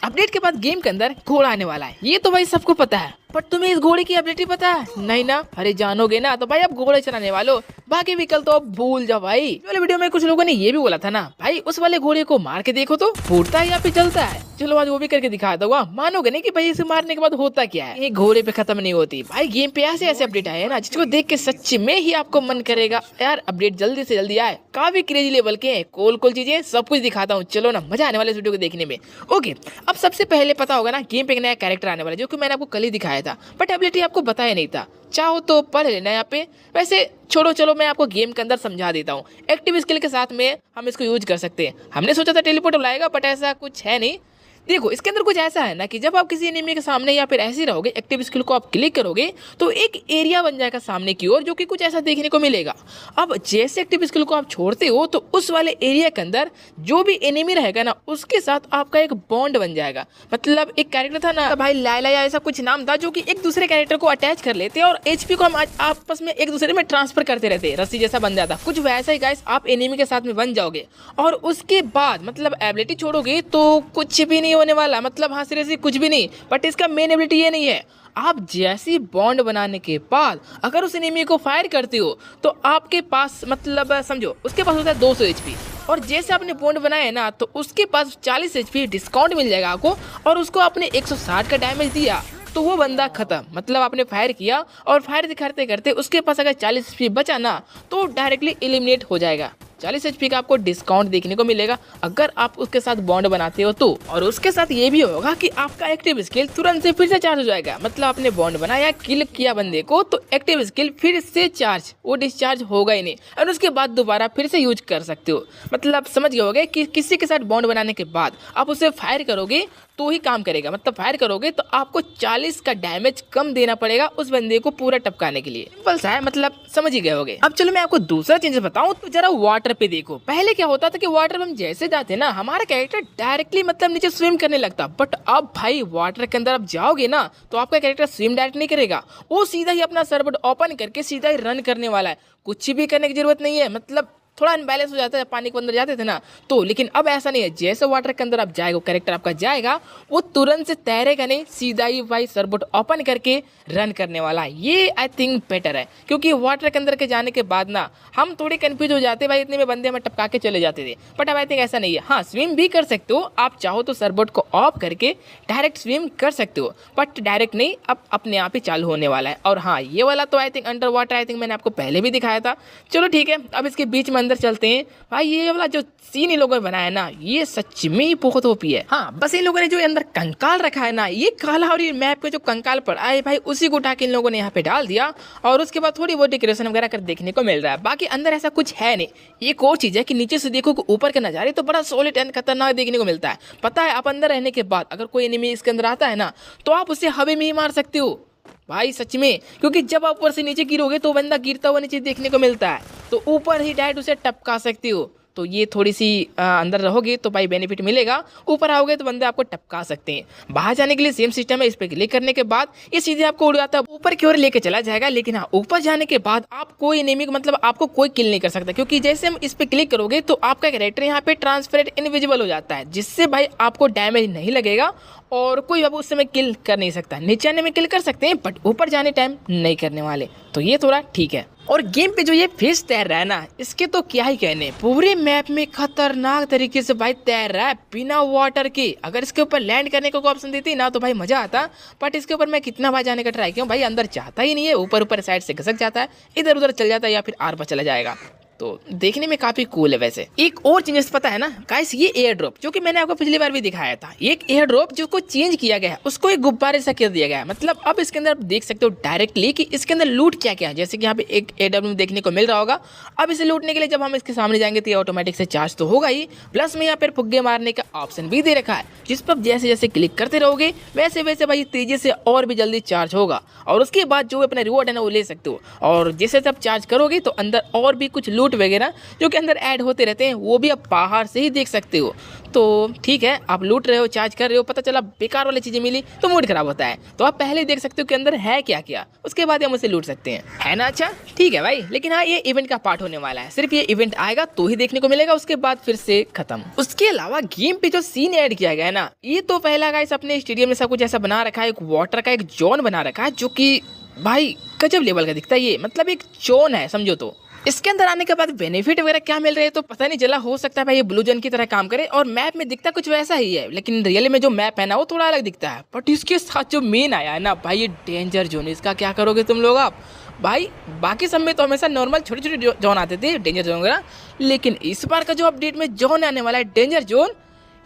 Update के बाद game के अंदर घोड़ा आने वाला है, ये तो भाई सबको पता है। पर तुम्हें इस घोड़े की एबिलिटी पता है? नहीं ना? अरे जानोगे ना तो भाई आप घोड़े चलाने वालों, बाकी विकल्प तो अब भूल जाओ भाई। वाले वीडियो में कुछ लोगों ने ये भी बोला था ना भाई उस वाले घोड़े को मार के देखो तो फूटता है या फिर जलता है। चलो आज वो भी करके दिखा दूंगा, मानोगे नहीं कि भाई इसे मारने के बाद होता क्या है। ये घोड़े पे खत्म नहीं होती भाई, गेम पे ऐसे ऐसे अपडेट आए ना जिसको देख के सच में ही आपको मन करेगा यार अपडेट जल्दी से जल्दी आए। काफी क्रेजी लेवल के कोल चीजें सब कुछ दिखाता हूँ, चलो ना मजा आने वाले इस वीडियो को देखने में। ओके, अब सबसे पहले पता होगा ना गेम पे एक नया कैरेक्टर आने वाला है जो कि मैंने आपको कल ही दिखाया था, बट एबिलिटी आपको बताया नहीं था। चाहो तो पढ़ लेना यहाँ पे, वैसे छोड़ो, चलो मैं आपको गेम के अंदर समझा देता हूँ। एक्टिव स्किल के साथ में हम इसको यूज कर सकते हैं। हमने सोचा था टेलीपोर्ट लाएगा बट ऐसा कुछ है नहीं। देखो इसके अंदर कुछ ऐसा है ना कि जब आप किसी एनिमी के सामने या फिर ऐसे रहोगे, एक्टिव स्किल को आप क्लिक करोगे तो एक एरिया बन जाएगा सामने की ओर, जो कि कुछ ऐसा देखने को मिलेगा। अब जैसे एक्टिव स्किल को आप छोड़ते हो तो उस वाले एरिया के अंदर जो भी एनिमी रहेगा ना उसके साथ आपका एक बॉन्ड बन जाएगा। मतलब एक कैरेक्टर था ना भाई लायला या ऐसा कुछ नाम था, जो कि एक दूसरे कैरेक्टर को अटैच कर लेते और एचपी को हम आपस में एक दूसरे में ट्रांसफर करते रहते, रस्सी जैसा बन जाता। कुछ वैसा ही गाइस आप एनिमी के साथ में बन जाओगे और उसके बाद मतलब एबिलिटी छोड़ोगे तो कुछ भी नहीं होने वाला, मतलब हाँ सीरियसली कुछ भी नहीं। बट इसका मेन एबिलिटी ये नहीं है, आप जैसी बॉन्ड बनाने के बाद अगर उस एनिमी को फायर करते हो तो आपके पास मतलब समझो उसके पास होता है 200 एचपी, और जैसे आपने बॉन्ड बनाया है ना तो उसके पास 40 एचपी डिस्काउंट मिल जाएगा आपको, और उसको आपने 160 का डैमेज दिया तो वो बंदा खत्म। मतलब आपने फायर किया और फायर करते करते उसके पास अगर 40 एचपी बचा ना तो डायरेक्टली एलिमिनेट हो जाएगा। 40 एचपी का आपको डिस्काउंट देखने को मिलेगा अगर आप उसके साथ बॉन्ड बनाते हो तो। और उसके साथ ये भी होगा कि आपका एक्टिव स्किल तुरंत से फिर से चार्ज हो जाएगा। मतलब आपने बॉन्ड बनाया, किल किया बंदे को तो एक्टिव स्किल फिर से चार्ज, वो डिस्चार्ज होगा ही नहीं, और उसके बाद दोबारा फिर से यूज कर सकते हो। मतलब समझ गए होगे कि किसी के साथ बॉन्ड बनाने के बाद आप उसे फायर करोगे तो ही काम करेगा। मतलब फायर करोगे तो आपको 40 का डैमेज कम देना पड़ेगा उस बंदे को पूरा टपकाने के लिए। सिंपल सा है, मतलब समझ ही गए होगे। अब चलो मैं आपको दूसरा चीज बताऊं तो जरा वाटर पे देखो। पहले क्या होता था कि वाटर में हम जैसे जाते ना हमारा कैरेक्टर डायरेक्टली मतलब नीचे स्विम करने लगता, बट अब भाई वाटर के अंदर आप जाओगे ना तो आपका कैरेक्टर स्विम डायरेक्ट नहीं करेगा, वो सीधा ही अपना सर्वर ओपन करके सीधा ही रन करने वाला है। कुछ भी करने की जरूरत नहीं है। मतलब थोड़ा अनबैलेंस हो जाता है, पानी के अंदर जाते थे ना तो, लेकिन अब ऐसा नहीं है। जैसे वाटर के अंदर आप जाएगा कैरेक्टर आपका जाएगा वो तुरंत से तैरेगा नहीं, सीधा ही भाई सर्वर ओपन करके रन करने वाला है। ये आई थिंक बेटर है, क्योंकि वाटर के अंदर के जाने के बाद ना हम थोड़े कंफ्यूज हो जाते भाई, इतने में बंदे हमें टपका के चले जाते थे। बट अब आई थिंक ऐसा नहीं है। हाँ स्विम भी कर सकते हो, आप चाहो तो सर्वर को ऑफ करके डायरेक्ट स्विम कर सकते हो, बट डायरेक्ट नहीं, अब अपने आप ही चालू होने वाला है। और हाँ ये वाला तो I think under water I think मैंने आपको पहले भी दिखाया था। चलो ठीक है, अब इसके बीच में अंदर चलते हैं। भाई ये वाला जो सीन इन लोगों ने बनाया ना ये सच में ही बहुत ओपी है। हाँ बस इन लोगों ने जो अंदर कंकाल रखा है ना, ये काला और ये मैप पे जो कंकाल पड़ा है भाई उसी को उठा के इन लोगों ने यहाँ पे डाल दिया, और उसके बाद थोड़ी बहुत डेकोरेशन वगैरह कर देखने को मिल रहा है। बाकी अंदर ऐसा कुछ है नहीं। एक और चीज है कि नीचे से देखो ऊपर के नजारे तो बड़ा सॉलिड एंड खतरनाक देखने को मिलता है। पता है आप अंदर रहने के बाद अगर कोई एनिमी इसके अंदर आता है ना तो आप उसे हवा में ही मार सकते हो भाई सच में, क्योंकि जब आप ऊपर से नीचे गिरोगे तो बंदा गिरता हुआ नीचे देखने को मिलता है, तो ऊपर ही डायरेक्ट उसे टपका सकते हो। तो ये थोड़ी सी अंदर रहोगे तो भाई बेनिफिट मिलेगा, ऊपर आओगे तो बंदे आपको टपका सकते हैं। बाहर जाने के लिए सेम सिस्टम है, इस पे क्लिक करने के बाद ये सीधे आपको उड़ाता है ऊपर की ओर लेके चला जाएगा। लेकिन हाँ ऊपर जाने के बाद आप कोई एनिमी मतलब आपको कोई किल नहीं कर सकता, क्योंकि जैसे हम इस पे क्लिक करोगे तो आपका कैरेक्टर यहाँ पे ट्रांसपेरेंट इनविजिबल हो जाता है, जिससे भाई आपको डैमेज नहीं लगेगा और कोई अब उस समय किल कर नहीं सकता। नीचे आने में किल कर सकते हैं बट ऊपर जाने टाइम नहीं करने वाले, तो ये थोड़ा ठीक है। और गेम पे जो ये फिश तैर रहा है ना इसके तो क्या ही कहने, पूरे मैप में खतरनाक तरीके से भाई तैर रहा है बिना वाटर के। अगर इसके ऊपर लैंड करने को ऑप्शन देती ना तो भाई मजा आता, बट इसके ऊपर मैं कितना बार जाने का ट्राई किया भाई अंदर जाता ही नहीं है। ऊपर ऊपर साइड से घसक जाता है, इधर उधर चल जाता है या फिर आर पर चला जाएगा। तो देखने में काफी कूल है। वैसे एक और चीज पता है ना गाइस, ये एयर ड्रॉप जो कि मैंने आपको पिछली बार भी दिखाया था, एक एयर ड्रॉप जो को चेंज किया गया है उसको एक गुब्बारे से कर दिया गया है। मतलब अब इसके अंदर आप देख सकते हो डायरेक्टली कि इसके अंदर लूट क्या क्या है। जैसे कि यहाँ पे एक एडब्ल्यू देखने को मिल रहा होगा। अब इसे लूटने के लिए जब हम इसके सामने जाएंगे तो ये ऑटोमेटिक से चार्ज तो होगा ही, प्लस में यहाँ पर फुग्गे मारने का ऑप्शन भी दे रखा है, जिस पर जैसे जैसे क्लिक करते रहोगे वैसे वैसे भाई तेजी से और भी जल्दी चार्ज होगा, और उसके बाद जो अपना रिवॉर्ड है ना वो ले सकते हो। और जैसे जब चार्ज करोगे तो अंदर और भी कुछ लूट लूट वगैरह जो कि अंदर ऐड होते रहते हैं वो भी आप बाहर से ही देख सकते हो। तो ठीक है, आप लूट रहे हो, चार्ज कर रहे हो, पता चला बेकार वाली चीजें मिली तो मूड खराब होता है। तो आप पहले ही देख सकते हो कि अंदर है क्या क्या, उसके बाद हम उसे लूट सकते हैं, है ना। अच्छा ठीक है भाई, लेकिन हाँ ये इवेंट का पार्ट होने वाला है, सिर्फ ये इवेंट आएगा तो ही देखने को मिलेगा, उसके बाद फिर से खत्म। उसके अलावा गेम पे जो सीन ऐड किया गया है ना, ये तो पहला गाइस अपने स्टेडियम में सब कुछ ऐसा बना रखा है, एक वाटर का एक जोन बना रखा है जो कि भाई गजब लेवल का दिखता है। ये मतलब एक जोन है समझो। तो इसके अंदर आने के बाद बेनिफिट वगैरह क्या मिल रहे हैं तो पता नहीं चला, हो सकता है भाई ये ब्लू जोन की तरह काम करे और मैप में दिखता कुछ वैसा ही है, लेकिन रियल में जो मैप है ना वो थोड़ा अलग दिखता है। बट इसके साथ जो मेन आया है ना भाई, ये डेंजर जोन, इसका क्या करोगे तुम लोग आप भाई। बाकी सब में तो हमेशा नॉर्मल छोटे छोटे जोन आते थे, डेंजर जोन वगैरह, लेकिन इस बार का जो अपडेट में जोन आने वाला है डेंजर जोन,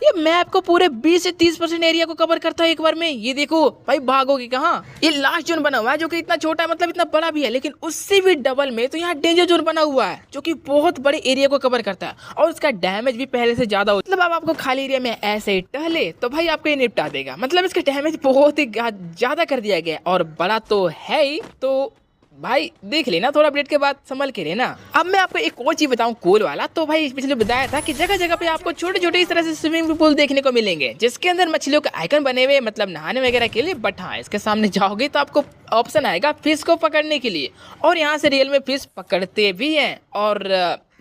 ये मैप को पूरे 20 से 30% एरिया को कवर करता है एक बार में। ये देखो भाई, भागोगे कहाँ। ये लास्ट जोन बना हुआ है जो कि इतना छोटा है, मतलब इतना बड़ा भी है, लेकिन उससे भी डबल में तो यहाँ डेंजर जोन बना हुआ है जो कि बहुत बड़े एरिया को कवर करता है और उसका डैमेज भी पहले से ज्यादा होता है। मतलब अब आपको खाली एरिया में ऐसे ही टहले तो भाई आपको ये निपटा देगा, मतलब इसका डैमेज बहुत ही ज्यादा कर दिया गया और बड़ा तो है ही। तो भाई देख लेना थोड़ा अपडेट के बाद, संभल के लेना। अब मैं आपको एक और चीज बताऊं कूल वाला, तो भाई पिछले बताया था कि जगह जगह पे आपको छोटे छोटे इस तरह से स्विमिंग पूल देखने को मिलेंगे जिसके अंदर मछलियों के आइकन बने हुए, मतलब नहाने वगैरह के लिए। बट हाँ, इसके सामने जाओगे तो आपको ऑप्शन आएगा फिश को पकड़ने के लिए, और यहाँ से रियल में फिश पकड़ते भी हैं। और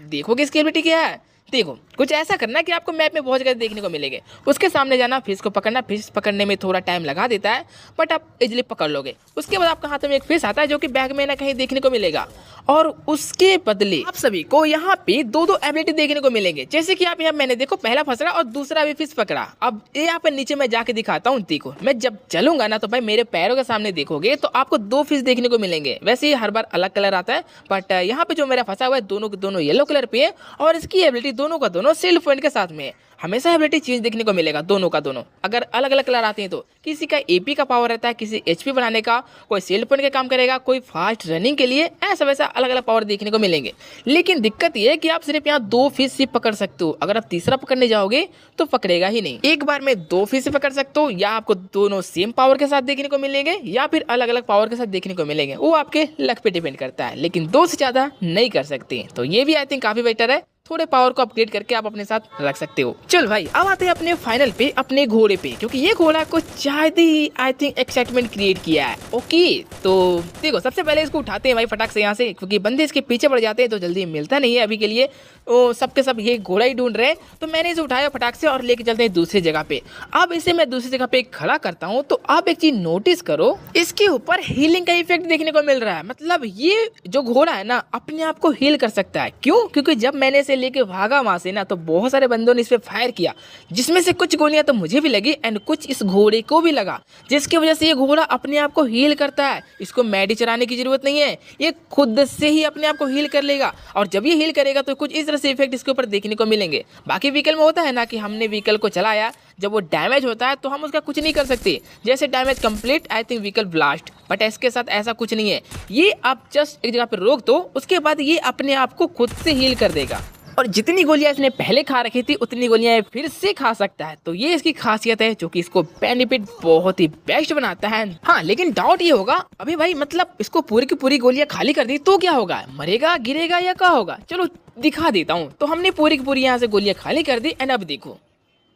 देखोगे इसकी एबिलिटी क्या है, देखो कुछ ऐसा करना कि आपको मैप में बहुत जगह देखने को मिलेंगे, उसके सामने जाना, फिश को पकड़ना। फिश पकड़ने में थोड़ा टाइम लगा देता है बट आप इजीली पकड़ लोगे। उसके बाद आपके हाथ में एक फिश आता है जो कि बैग में ना कहीं देखने को मिलेगा, और उसके बदले आप सभी को यहाँ पे दो दो एबिलिटी देखने को मिलेंगे। जैसे कि आप यहाँ, मैंने देखो पहला फंसरा और दूसरा भी फिश पकड़ा। अब यहाँ पे नीचे मैं जाके दिखाता हूँ, देखो मैं जब चलूंगा ना तो भाई मेरे पैरों के सामने देखोगे तो आपको दो फिश देखने को मिलेंगे। वैसे ही हर बार अलग कलर आता है, बट यहाँ पे जो मेरा फंसा हुआ है दोनों के दोनों येलो कलर पे है, और इसकी एबिलिटी दोनों का दोनों सेल्फ पॉइंट के साथ में है। हमेशा एबिलिटी चेंज देखने को मिलेगा दोनों का दोनों, अगर अलग अलग कलर आते हैं तो। किसी का एपी का पावर रहता है, किसी एचपी बढ़ाने का, कोई सेल पॉइंट का काम करेगा, कोई फास्ट रनिंग के लिए, ऐसा वैसा अलग अलग पावर देखने को मिलेंगे। लेकिन दिक्कत ये है कि आप सिर्फ यहाँ दो फिश ही पकड़ सकते हो, अगर आप तीसरा पकड़ने जाओगे तो पकड़ेगा ही नहीं। एक बार में दो फिश पकड़ सकते हो, या आपको दोनों सेम पावर के साथ देखने को मिलेंगे या फिर अलग अलग पावर के साथ देखने को मिलेंगे, वो आपके लक पे डिपेंड करता है। लेकिन दो से ज्यादा नहीं कर सकते, तो ये भी आई थिंक काफी बेटर है। थोड़े पावर को अपग्रेड करके आप अपने साथ रख सकते हो। चल भाई अब आते हैं अपने फाइनल पे, अपने घोड़े पे, क्योंकि ये घोड़ा कुछ ज्यादा ही आई थिंक एक्साइटमेंट क्रिएट किया है। ओके तो देखो सबसे पहले इसको उठाते हैं भाई फटाक से यहाँ से, क्योंकि बंदे इसके पीछे पड़ जाते हैं तो जल्दी मिलता नहीं है अभी के लिए। वो सबके सब ये घोड़ा ही ढूंढ रहे हैं, तो मैंने इसे उठाया फटाक से और लेके चलते हैं दूसरी जगह पे। अब इसे मैं दूसरी जगह पे खड़ा करता हूँ, तो आप एक चीज नोटिस करो, इसके ऊपर हीलिंग का इफेक्ट देखने को मिल रहा है। मतलब ये जो घोड़ा है ना अपने आप को हील कर सकता है। क्यों? क्योंकि जब मैंने इसे लेके भागा वहां से ना, तो बहुत सारे बंदों ने इस पे फायर किया, जिसमें से कुछ गोलियां तो मुझे भी लगी एंड कुछ इस घोड़े को भी लगा, जिसकी वजह से ये घोड़ा अपने आप को हील करता है। इसको मेडी चराने की जरूरत नहीं है, ये खुद से ही अपने आप को हील कर लेगा। और जब ये हील करेगा तो कुछ इस तरह से इफेक्ट इसके ऊपर देखने को मिलेंगे। बाकी व्हीकल में होता है ना कि हमने व्हीकल को चलाया, जब वो डैमेज होता है तो हम उसका कुछ नहीं कर सकते, जैसे damage complete I think vehicle blast. But इसके साथ ऐसा कुछ नहीं है, ये आप जस्ट एक जगह पे रोक दो, उसके बाद ये अपने आप को खुद से हील कर देगा। और जितनी गोलियां इसने पहले खा रखी थी उतनी गोलियां फिर से खा सकता है। तो ये इसकी खासियत है जो कि इसको बेनिफिट बहुत ही बेस्ट बनाता है। हाँ लेकिन डाउट ये होगा अभी भाई, मतलब इसको पूरी की पूरी गोलियां खाली कर दी तो क्या होगा, मरेगा, गिरेगा या क्या होगा? चलो दिखा देता हूँ। तो हमने पूरी की पूरी यहाँ से गोलियां खाली कर दी एंड अब देखो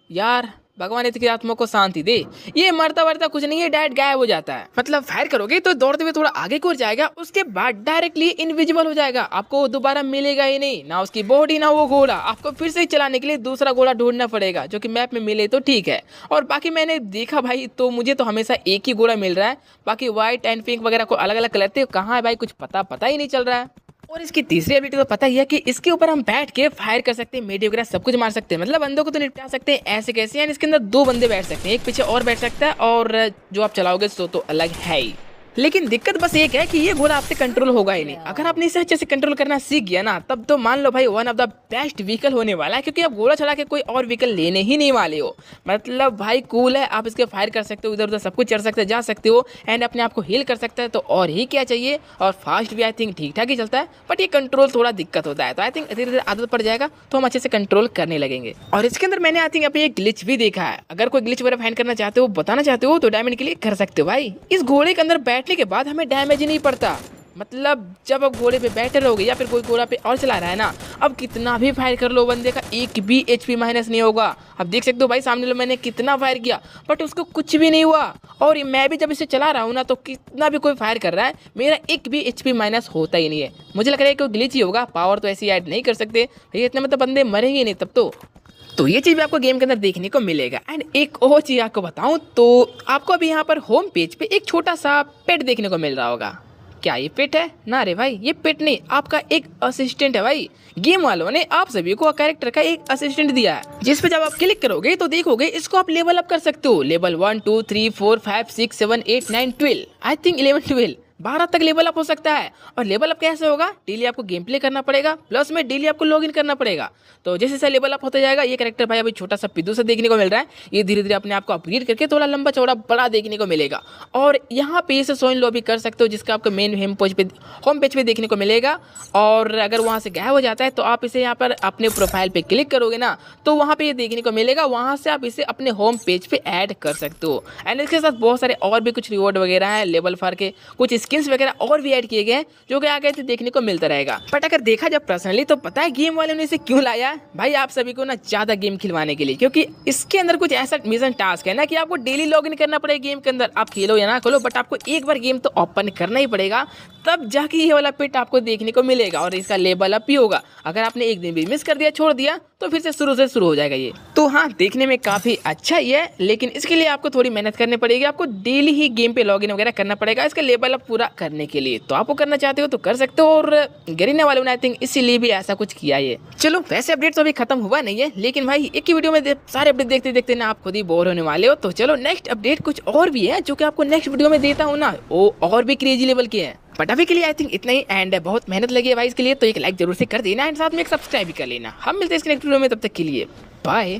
यार, भगवान इसकी आत्मा को शांति दे, ये मरता वरता कुछ नहीं है, डायरेक्ट गायब हो जाता है। मतलब फायर करोगे तो दौड़ते हुए थोड़ा आगे को जाएगा, उसके बाद डायरेक्टली इनविजिबल हो जाएगा, आपको दोबारा मिलेगा ही नहीं, ना उसकी बॉडी ना वो घोड़ा। आपको फिर से चलाने के लिए दूसरा घोड़ा ढूंढना पड़ेगा, जो कि मैप में मिले तो ठीक है। और बाकी मैंने देखा भाई, तो मुझे तो हमेशा एक ही घोड़ा मिल रहा है, बाकी व्हाइट एंड पिंक वगैरह को अलग अलग कलर थे, कहाँ है भाई कुछ पता ही नहीं चल रहा है। और इसकी तीसरी एबिलिटी तो पता ही है कि इसके ऊपर हम बैठ के फायर कर सकते हैं, मेडी वगैरह सब कुछ मार सकते हैं, मतलब बंदों को तो निपटा सकते हैं ऐसे कैसे। यानी इसके अंदर दो बंदे बैठ सकते हैं, एक पीछे और बैठ सकता है, और जो आप चलाओगे तो अलग है ही। लेकिन दिक्कत बस एक है कि ये घोड़ा आपसे कंट्रोल होगा ही नहीं। अगर आपने इसे अच्छे से कंट्रोल करना सीख गया ना, तब तो मान लो भाई one of the best vehicle होने वाला है, क्योंकि आप घोड़ा चला के कोई और व्हीकल लेने ही नहीं वाले हो। मतलब भाई कूल है, आप इसके फायर कर सकते हो, इधर उधर सब कुछ चढ़ सकते जा सकते हो, एंड अपने आप को हील कर सकता है, तो और ही क्या चाहिए। और फास्ट भी आई थिंक ठीक ठाक ही चलता है, बट ये कंट्रोल थोड़ा दिक्कत होता है। तो आई थिंक धीरे धीरे आदत पड़ जाएगा तो हम अच्छे से कंट्रोल करने लगेंगे। और इसके अंदर मैंने आई थिंक अभी एक ग्लिच भी देखा है, अगर कोई ग्लिच वगैरह फाइंड करना चाहते हो, बताना चाहते हो, तो डायमंड के लिए कर सकते हो भाई। इस घोड़े के अंदर बैठने के बाद हमें डैमेज ही नहीं पड़ता, मतलब जब आप घोड़े पे बैठे रहोगे या फिर कोई घोड़ा पे और चला रहा है ना, अब कितना भी फायर कर लो बंदे का एक भी HP माइनस नहीं होगा। अब देख सकते हो भाई सामने लो मैंने कितना फायर किया बट उसको कुछ भी नहीं हुआ। और मैं भी जब इसे चला रहा हूँ ना तो कितना भी कोई फायर कर रहा है मेरा एक भी HP माइनस होता ही नहीं है। मुझे लग रहा है कि ग्लिच ही होगा, पावर तो ऐसी ऐड नहीं कर सकते भैया, इतने में तो बंदे मरेंगे नहीं तब तो ये चीज़ भी आपको गेम के अंदर देखने को मिलेगा। एंड एक और चीज़ आपको बताऊं तो आपको अभी यहाँ पर होम पेज पे एक छोटा सा पेट देखने को मिल रहा होगा। क्या ये पेट है? ना रे भाई, ये पेट नहीं, आपका एक असिस्टेंट है भाई। गेम वालों ने आप सभी को कैरेक्टर का एक असिस्टेंट दिया है जिस पे जब आप क्लिक करोगे तो देखोगे इसको आप लेवल अप कर सकते हो। लेवल 1 2 3 4 5 6 7 8 9 12 आई थिंक 11 12 12 तक लेवल अप हो सकता है। और लेवल अप कैसे होगा? डेली आपको गेम प्ले करना पड़ेगा, प्लस में डेली आपको लॉगिन करना पड़ेगा। तो जैसे जैसे लेवल अप होता जाएगा ये कैरेक्टर भाई अभी छोटा सा पिद्दू सा देखने को मिल रहा है, ये धीरे धीरे अपने आप को अपग्रेड करके थोड़ा लंबा चौड़ा बड़ा देखने को मिलेगा। और यहाँ पे इसे सोइन लॉबी कर सकते हो जिसका आपको मेन होम पेज पे देखने को मिलेगा। और अगर वहाँ से गायब हो जाता है तो आप इसे यहाँ पर अपने प्रोफाइल पे क्लिक करोगे ना तो वहाँ पे ये देखने को मिलेगा, वहाँ से आप इसे अपने होम पेज पे ऐड कर सकते हो। एंड इसके साथ बहुत सारे और भी कुछ रिवॉर्ड वगैरह हैं, लेवल फार के कुछ स्किन्स वगैरह और भी ऐड किए गए हैं जो कि आगे देखने को मिलता रहेगा। बट अगर देखा जब पर्सनली तो पता है गेम वाले ने इसे क्यों लाया है भाई आप सभी को ना ज्यादा गेम खिलवाने के लिए, क्योंकि इसके अंदर कुछ ऐसा मिशन टास्क है ना कि आपको डेली लॉगिन करना पड़ेगा गेम के अंदर। आप खेलो या ना खोलो बट आपको एक बार गेम तो ओपन करना ही पड़ेगा, तब जाके ये वाला पेट आपको देखने को मिलेगा और इसका लेवल अप भी होगा। अगर आपने एक दिन भी मिस कर दिया, छोड़ दिया तो फिर से शुरू हो जाएगा ये। तो हाँ, देखने में काफी अच्छा ही है लेकिन इसके लिए आपको थोड़ी मेहनत करनी पड़ेगी, आपको डेली ही गेम पे लॉगिन वगैरह करना पड़ेगा इसका लेवल अप पूरा करने के लिए। तो आपको करना चाहते हो तो कर सकते हो और गरीना वालों ने आई थिंक इसीलिए भी ऐसा कुछ किया है। चलो वैसे अपडेट तो अभी खत्म हुआ नहीं है लेकिन भाई एक ही वीडियो में सारे अपडेट देखते देखते ना आप खुद ही बोर होने वाले हो। तो चलो नेक्स्ट अपडेट कुछ और भी है जो कि आपको नेक्स्ट वीडियो में देता हूँ ना, वो और भी क्रेजी लेवल के हैं। बट अभी के लिए आई थिंक इतना ही। एंड बहुत मेहनत लगी है भाई इसके लिए, तो एक लाइक जरूर से कर देना एंड साथ में एक सब्सक्राइब भी कर लेना। हम मिलते हैं इसके नेक्स्ट वीडियो में, तब तक के लिए बाय।